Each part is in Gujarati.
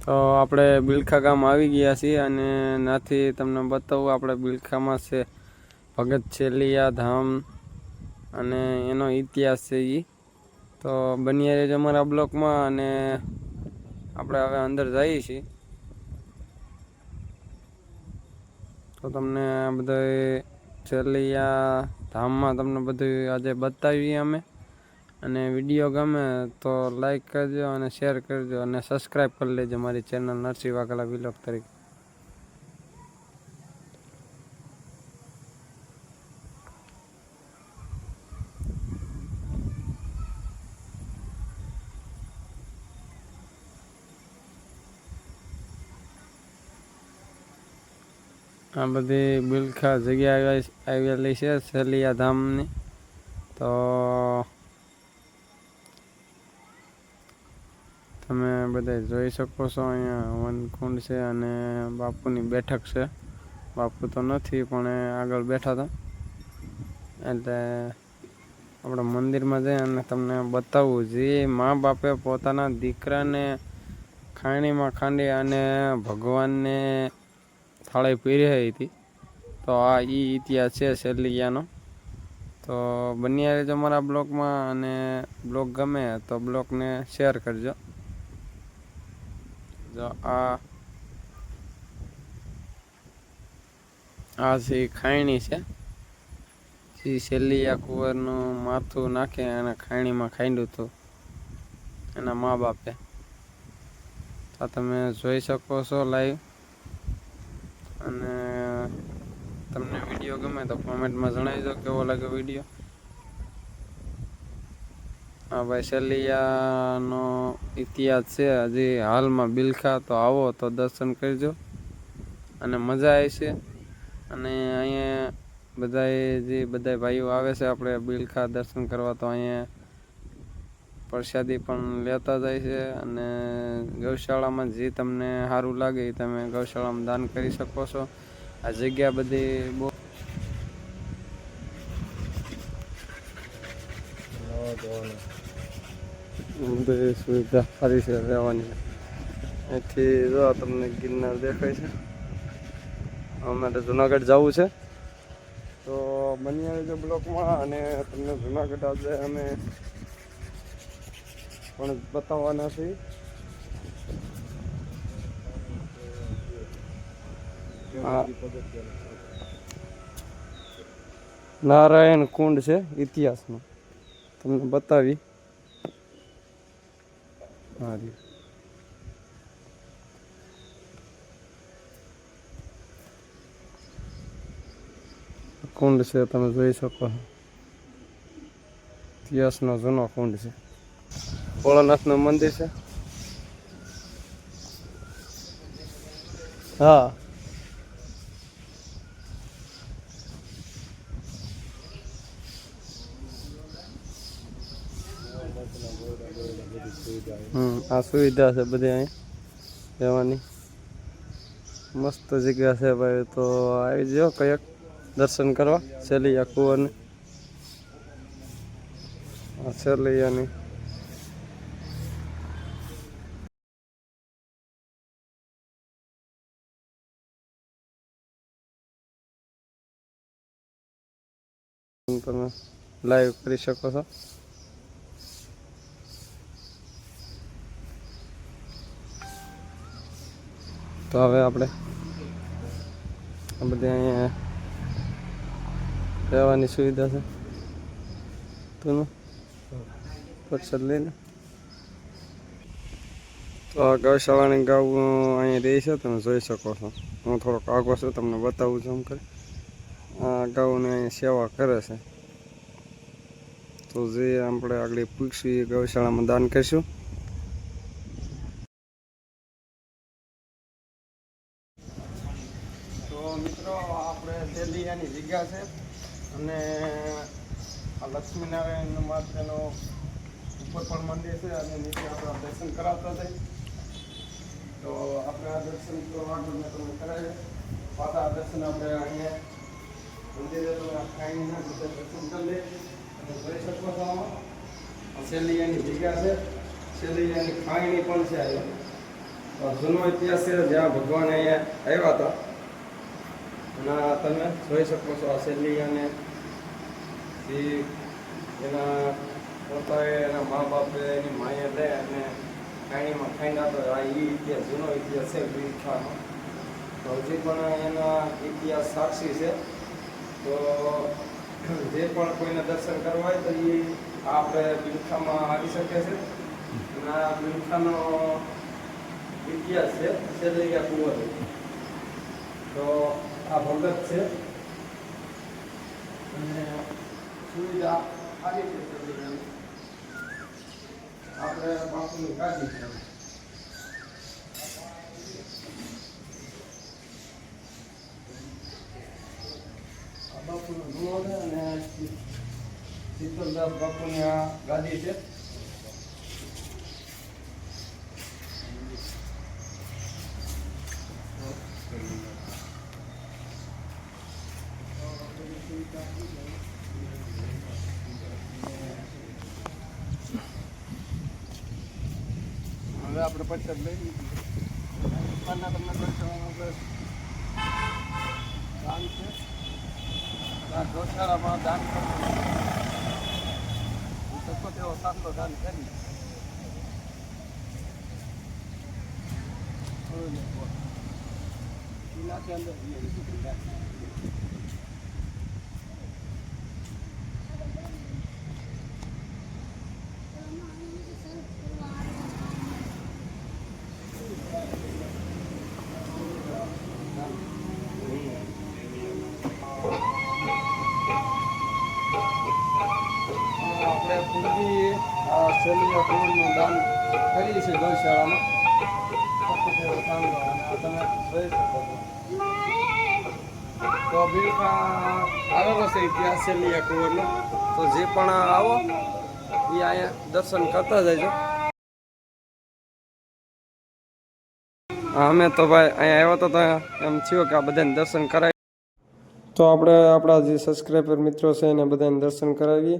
તો આપણે બિલખા ગામ આવી ગયા છીએ અને નાથી તમને બતાવું આપણે બિલખામાં છે ભગત છેલ્લિયા ધામ અને એનો ઇતિહાસ છે એ. તો બન્યા રહેજો અમારા બ્લોકમાં અને આપણે હવે અંદર જઈએ છીએ. તો તમને બધા છેલ્લિયા ધામમાં તમને બધું આજે બતાવીએ અમે. અને વિડીયો ગમે તો લાઈક કરજો અને શેર કરજો અને સબસ્ક્રાઈબ કરી લેજો મારી ચેનલ નરસિંહ વાઘેલા વ્લોગ તરીકે. આ બધી બિલખા જગ્યા આવેલી છે છેલ્લિયા ધામની. તો તમે બધા જોઈ શકો છો અહીંયા વનકુંડ છે અને બાપુની બેઠક છે. બાપુ તો નથી પણ આગળ બેઠા હતા. એટલે આપણે મંદિરમાં જઈ અને તમને બતાવવું જે મા બાપે પોતાના દીકરાને ખાણીમાં ખાંડી અને ભગવાનને થાળી પીરી હતી. તો આ ઇતિહાસ છે છેલ્લિયાનો. તો બન્યા રહેજો અમારા બ્લોગમાં અને બ્લોગ ગમે તો બ્લોગને શેર કરજો. જો આ છે ખાયણી છે. છેલ્લિયા કુંવરનું માથું નાખે અને ખાયણીમાં ખાંડ્યું હતું એના મા બાપે. આ તમે જોઈ શકો છો લાઈવ. અને તમને વિડીયો ગમે તો કોમેન્ટમાં જણાવી દો કેવો લાગ્યો વિડીયો. હા ભાઈ છેલ્લિયાનો ઇતિહાસ છે હજી હાલમાં બિલખા. તો આવો તો દર્શન કરજો અને મજા આવશે. અને અહીંયા બધા ભાઈઓ આવે છે આપણે બિલખા દર્શન કરવા. તો અહીંયા પ્રસાદી પણ લેતા જાય છે અને ગૌશાળામાં જે તમને સારું લાગે એ તમે ગૌશાળામાં દાન કરી શકો છો. આ જગ્યા બધી બહુ બધી સુવિધા સારી છે રહેવાની. અહીંથી જો તમને ગિરનાર દેખાય છે. અમારે જુનાગઢ જવું છે તો બન્યા રહેજો બ્લોકમાં અને તમને જુનાગઢ આજે અમે પણ બતાવવાના છીએ. નારાયણ કુંડ છે ઇતિહાસનો તમને બતાવી. કુંડ છે તમે જોઈ શકો છો. ઇતિહાસનો જૂનો કુંડ છે. ભોળાનાથનું મંદિર છે. હા આ સુવિધા છે બધી અહીં રહેવાની. મસ્ત જગ્યા છે ભાઈ. તો આવી જાઓ કંઈક દર્શન કરવા છેલ્લિયા કુંવરને. છેલ્લિયાની તમે લાઈવ કરી શકો છો. તો હવે આપણે આ બધી અહીંયા રહેવાની સુવિધા છે. તમે પ્રસાદ લઈને તો આ ગૌશાળાની ગાઉ અહીંયા રહી છે તમે જોઈ શકો છો. હું થોડોક આગો છું તમને બતાવું છું. એમ કરી આ ગાઉને અહીંયા સેવા કરે છે. તો જે આપણે આગળ પૂછશું એ ગૌશાળામાં દાન કરીશું. તો મિત્રો આપણે છેલ્લિયાની જગ્યા છે અને આ લક્ષ્મીનારાયણ માટેનો ઉપર પણ મંદિર છે અને નીચે આપણા દર્શન કરાવતા થાય. તો આપણે આ દર્શન કરવાનું મેં તમને કરાવીએ. પાછા દર્શન આપણે અહીંયા મંદિરે ખાઈને દર્શન કરી લઈએ. અને જોઈ શકો છો છેલ્લિયાની જગ્યા છે. છેલ્લિયાની ખાયણી પણ છે. જૂનો ઇતિહાસ છે જ્યાં ભગવાન અહીંયા આવ્યા હતા. અને તમે જોઈ શકો છો આ શૈલી અને જે એના પોતાએ એના મા બાપે એની માએ લે અને કાણીમાં ખાઈને હતો. આ ઇતિહાસ જૂનો ઇતિહાસ છે બિલખાનો. તો હજી પણ એના ઇતિહાસ સાક્ષી છે. તો જે પણ કોઈને દર્શન કરવા હોય તો એ આપણે બિલખામાં આવી શકે છે. અને આ બિલખાનો ઇતિહાસ છે શેરલિયા કુંવર. તો આ ભગત છે અને સુવિધા આવી છે શેરલિયાની. આપણે બાપુની કાઢી છે. આ બાપુનો ધૂળો છે અને શીતલદાસ બાપુની આ ગાદી છે. હવે આપણે પછાડ લઈ લીધી તમને દર્શનમાં દાન છે. આ ગૌશાળામાં દાન કરવું શકો તેવો સાંતો દાન કરી અંદર આપણે પૂરતી આ શેરલિયા કુંવરનું દાન કરીએ છીએ ગૌશાળામાં. તમે જોઈ શકો છો. તો બિલકા આવેલો છે ઇતિહાસ શેરલિયા કુંવરનો. તો જે પણ આવો એ અહીંયા દર્શન કરતા જજો. અમે તો ભાઈ અહીંયા આવ્યા તો એમ થયું કે આ બધાને દર્શન કરાવી. તો આપણે આપણા જે સબસ્ક્રાઈબર મિત્રો છે એને બધાને દર્શન કરાવીએ.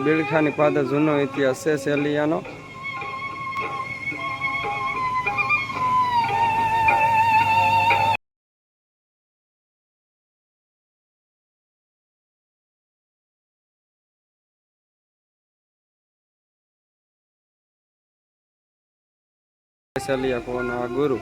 બિલખાની પાસે જૂનો ઇતિહાસ છે શેરલિયાનો. શેરલિયા કુંવરનો આ ગુરુ.